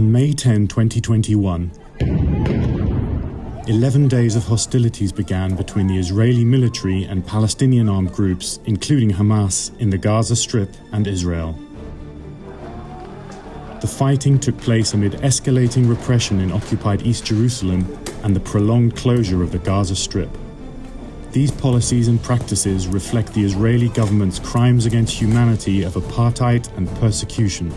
On May 10, 2021, 11 days of hostilities began between the Israeli military and Palestinian armed groups, including Hamas, in the Gaza Strip and Israel. The fighting took place amid escalating repression in occupied East Jerusalem and the prolonged closure of the Gaza Strip. These policies and practices reflect the Israeli government's crimes against humanity of apartheid and persecution.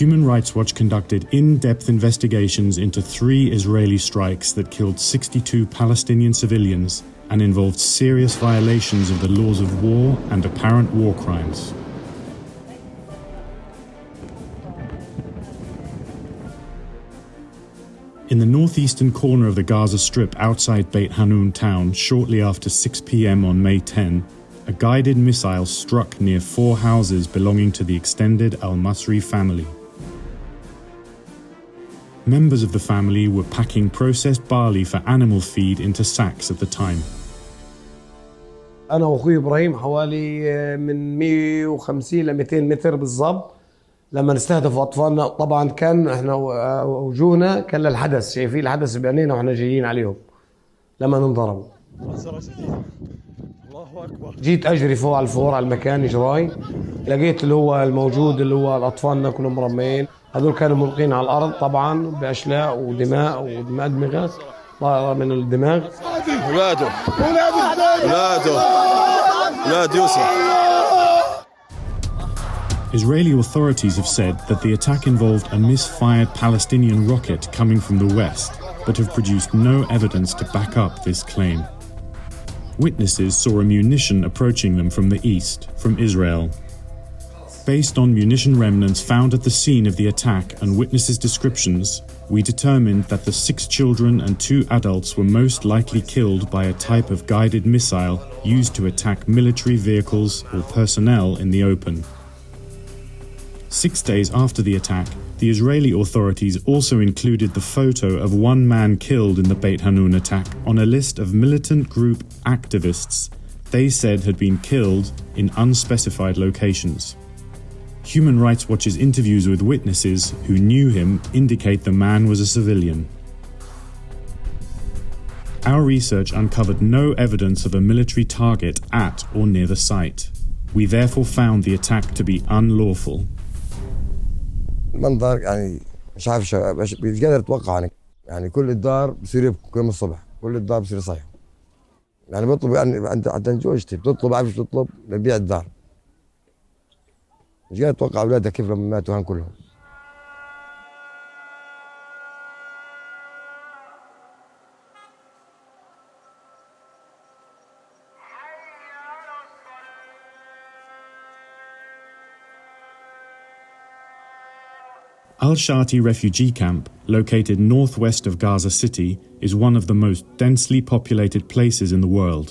Human Rights Watch conducted in-depth investigations into 3 Israeli strikes that killed 62 Palestinian civilians and involved serious violations of the laws of war and apparent war crimes. In the northeastern corner of the Gaza Strip outside Beit Hanun town, shortly after 6 p.m. on May 10, a guided missile struck near 4 houses belonging to the extended al-Masri family. Members of the family were packing processed barley for animal feed into sacks at the time. أنا وأخوي إبراهيم حوالي من 150 ل 200 متر بالضبط لما نستهدف أطفالنا. طبعا كان إحنا وجوهنا كان للحدث، شايفين الحدث بعينينا وإحنا جايين عليهم لما ننضربوا. جيت أجري فوق على الفور على المكان إجراي، لقيت اللي هو الموجود اللي هو الأطفالنا كلهم مرميين، هذول كانوا ملقين على الأرض طبعا بأشلاء ودماء أدمغة طائرة من الدماغ. ولاد يوسف. Israeli authorities have said that the attack involved a misfired Palestinian rocket coming from the west, but have produced no evidence to back up this claim. Witnesses saw a munition approaching them from the east, from Israel. Based on munition remnants found at the scene of the attack and witnesses' descriptions, we determined that the 6 children and 2 adults were most likely killed by a type of guided missile used to attack military vehicles or personnel in the open. 6 days after the attack, the Israeli authorities also included the photo of 1 man killed in the Beit Hanun attack on a list of militant group activists they said had been killed in unspecified locations. Human Rights Watch's interviews with witnesses who knew him indicate the man was a civilian. Our research uncovered no evidence of a military target at or near the site. We therefore found the attack to be unlawful. المنظر يعني مش عارف مش قادر اتوقع يعني كل الدار بصير يبكوا كل الصبح، كل الدار بصير صحيح. يعني بطلب يعني عند زوجتي بتطلب، عارف شو تطلب؟ ببيع الدار. مش قادر اتوقع اولادها كيف لما ماتوا هان كلهم. Al-Shati refugee camp, located northwest of Gaza City, is one of the most densely populated places in the world.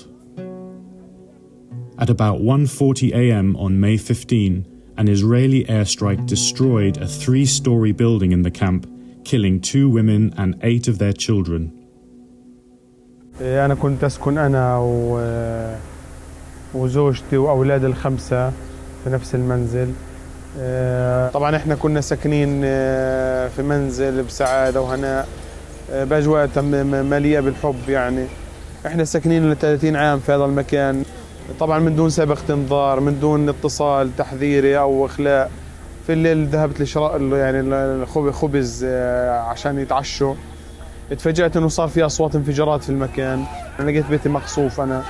At about 1:40 a.m. on May 15, an Israeli airstrike destroyed a 3-story building in the camp, killing 2 women and 8 of their children. أنا كنت أسكن أنا وزوجتي وأولاد ال5 في نفس المنزل. طبعا احنا كنا ساكنين في منزل بسعادة وهناء بأجواء مليئة بالحب. يعني احنا ساكنين ل 30 عام في هذا المكان، طبعا من دون سابق انذار، من دون اتصال تحذيري او اخلاء. في الليل ذهبت لشراء يعني خبز عشان يتعشوا، اتفاجأت انه صار في اصوات انفجارات في المكان. انا لقيت بيتي مقصوف. انا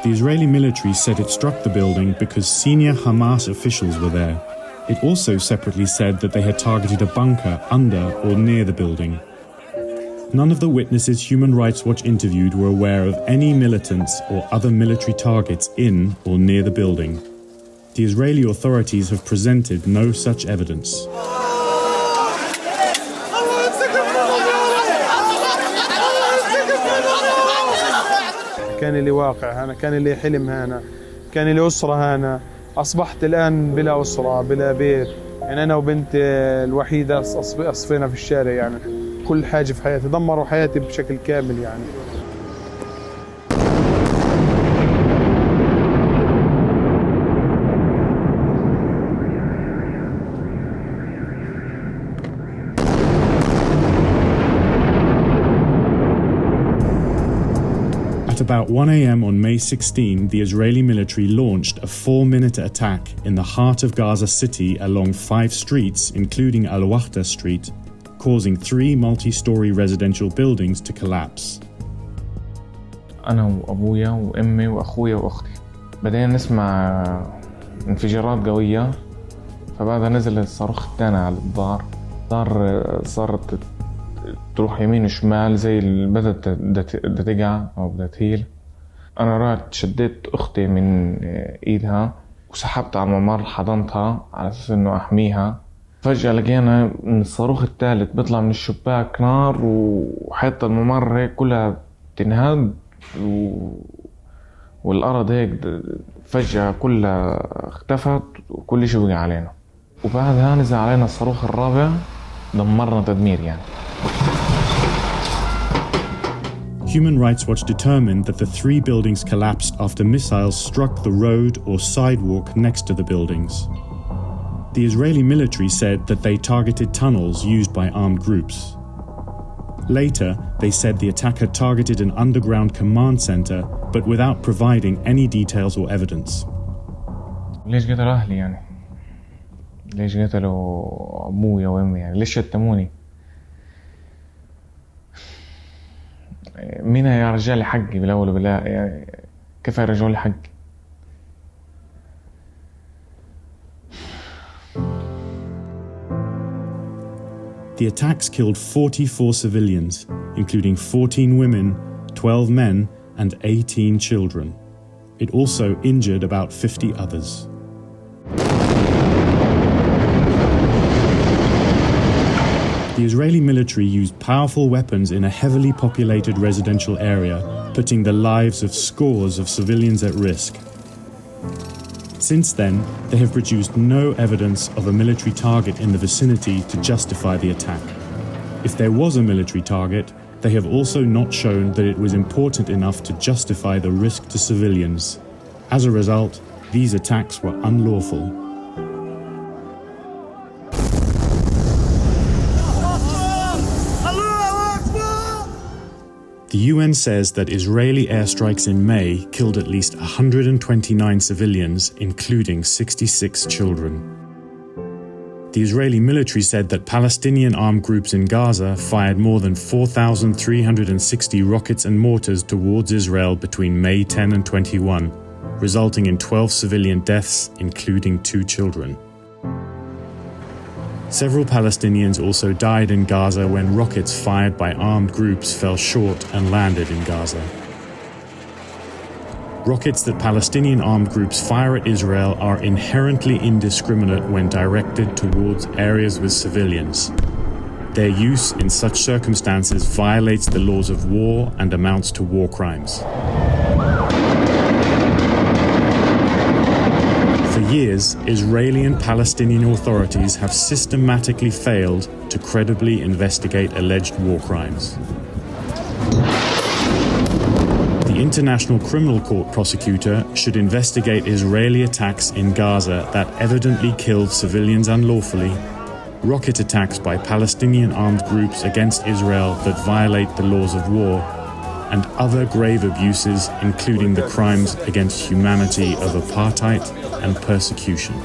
The Israeli military said it struck the building because senior Hamas officials were there. It also separately said that they had targeted a bunker under or near the building. None of the witnesses Human Rights Watch interviewed were aware of any militants or other military targets in or near the building. The Israeli authorities have presented no such evidence. كان لي واقع هنا، كان لي حلم هنا، كان لي أسرة هنا. أصبحت الآن بلا أسرة بلا بيت. يعني أنا وبنتي الوحيدة أصفينا في الشارع. يعني كل حاجة في حياتي، دمروا حياتي بشكل كامل يعني. At about 1 a.m. on May 16, the Israeli military launched a 4-minute attack in the heart of Gaza City along 5 streets, including Al-Wahda Street, causing 3 multi-story residential buildings to collapse. أنا وأبويا وأمي وأخويا وأختي بدينا نسمع انفجارات قوية، فبعدها نزل الصاروخ الثاني على الدار. صارت تروح يمين وشمال زي بدأت تقع أو بدأت تهيل. أنا رحت شديت أختي من إيدها وسحبتها على الممر، حضنتها على أساس إنه أحميها. فجأة لقينا من الصاروخ الثالث بيطلع من الشباك نار، وحيطة الممر هيك كلها تنهد، والأرض هيك فجأة كلها اختفت وكل شيء وقع علينا. وبعدها نزل علينا الصاروخ الرابع، دمرنا تدمير يعني. Human Rights Watch determined that the 3 buildings collapsed after missiles struck the road or sidewalk next to the buildings. The Israeli military said that they targeted tunnels used by armed groups. Later, they said the attack had targeted an underground command center, but without providing any details or evidence. ليش قتلوا أهلي يعني؟ ليش قتلوا أبويا وأمي يعني؟ ليش شتموني؟ مين هيرجع لي حقي بالأول وبالآخر يعني؟ كيف هيرجعوا لي حقي؟ The attacks killed 44 civilians, including 14 women, 12 men, and 18 children. It also injured about 50 others. The Israeli military used powerful weapons in a heavily populated residential area, putting the lives of scores of civilians at risk. Since then, they have produced no evidence of a military target in the vicinity to justify the attack. If there was a military target, they have also not shown that it was important enough to justify the risk to civilians. As a result, these attacks were unlawful. The UN says that Israeli airstrikes in May killed at least 129 civilians, including 66 children. The Israeli military said that Palestinian armed groups in Gaza fired more than 4,360 rockets and mortars towards Israel between May 10 and 21, resulting in 12 civilian deaths, including 2 children. Several Palestinians also died in Gaza when rockets fired by armed groups fell short and landed in Gaza. Rockets that Palestinian armed groups fire at Israel are inherently indiscriminate when directed towards areas with civilians. Their use in such circumstances violates the laws of war and amounts to war crimes. For years, Israeli and Palestinian authorities have systematically failed to credibly investigate alleged war crimes. The International Criminal Court prosecutor should investigate Israeli attacks in Gaza that evidently killed civilians unlawfully, rocket attacks by Palestinian armed groups against Israel that violate the laws of war, and other grave abuses, including the crimes against humanity of apartheid and persecution.